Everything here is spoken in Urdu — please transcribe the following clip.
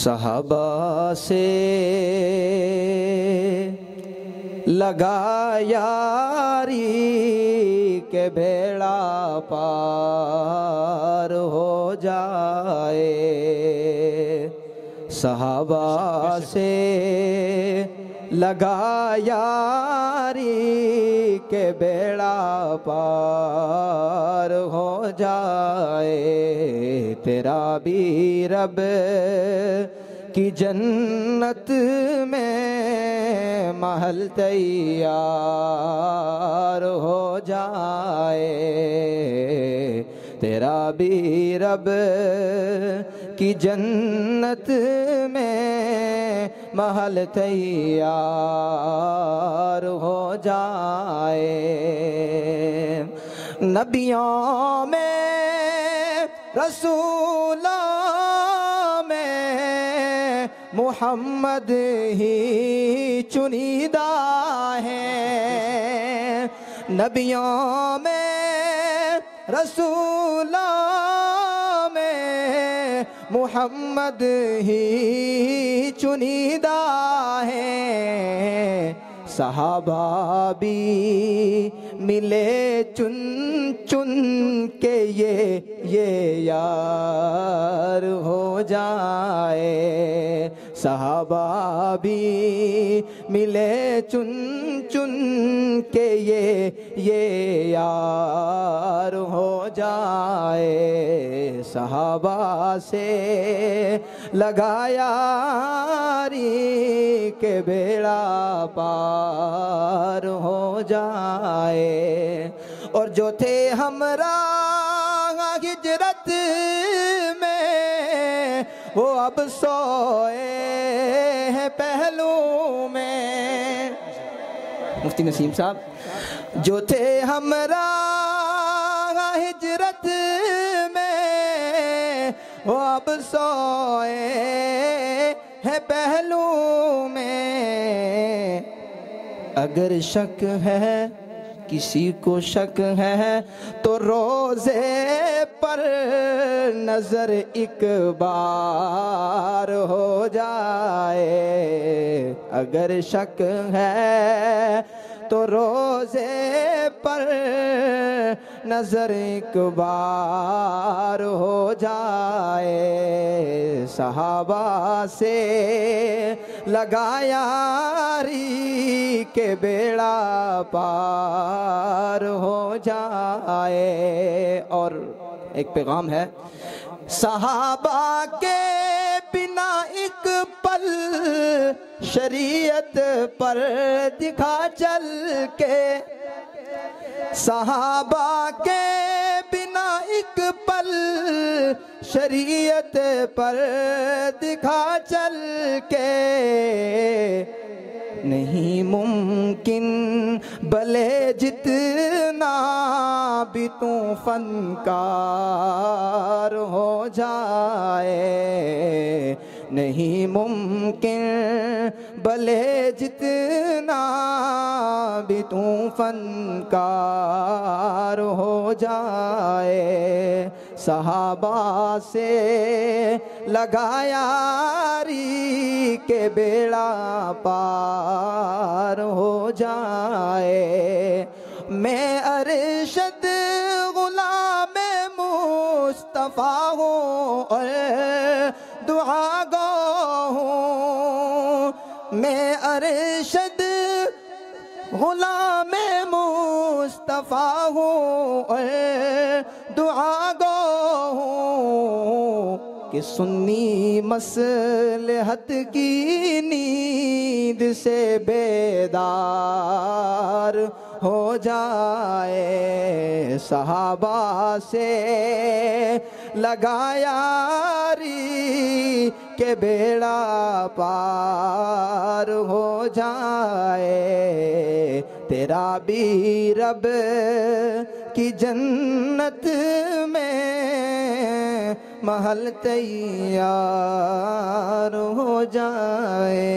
صحابہ سے لگا یاری کہ بیڑا پار ہو جائے، صحابہ سے لگا یاری کہ بیڑا پار ہو جائے، تیرا بھی رب کی جنت میں محل تیار ہو جائے، تیرا بھی رب کی جنت میں محل تیار ہو جائے۔ نبیوں میں رسولوں میں محمد ہی چنیدہ ہے، نبیوں میں رسولوں میں محمد ہی چنیدہ ہے، صحابہ بھی ملے چن چن کے یہ یار ہو جائے، صحابہ بھی ملے چن چن کے یہ یار ہو جائے، صحابہ سے لگا یاری کہ بیڑا پار ہو جائے، اور جو تھے ہمراہ ہجرت میں وہ اب سوئے ہیں پہلو میں، مفتی نسیم صاحب، جو تھے ہمراہ ہجرت میں وہ اب سوئے ہیں پہلو میں، اگر شک ہے کسی کو شک ہے تو روزے پر نظر ایک بار ہو جائے، اگر شک ہے تو روزے پر نظر ایک بار ہو جائے، صحابہ سے لگا یاری کہ بیڑا پار ہو جائے۔ اور ایک پیغام ہے، صحابہ کے بنا ایک پل شریعت پر دکھا چل کے، صحابہ کے بنا ایک پل شریعت پر دکھا چل کے، نہیں ممکن بھلے جتنا بھی تو فنکار ہو جائے، نہیں ممکن بھلے جتنا بھی تو فنکار ہو جائے، صحابہ سے لگا یاری کہ بیڑا پار ہو جائے، میں ارشد غلام مصطفیٰ ہوں اور دعا گو ہوں، میں ارشد غلام مصطفیٰ ہوں اور دعا گو ہوں، کہ سنی مصلحت کی نیند سے بیدار ہو جائے، صحابہ سے لگا یاری کہ بیڑا پار ہو جائے، تیرا بھی رب کی جنت میں محل تیار ہو جائے۔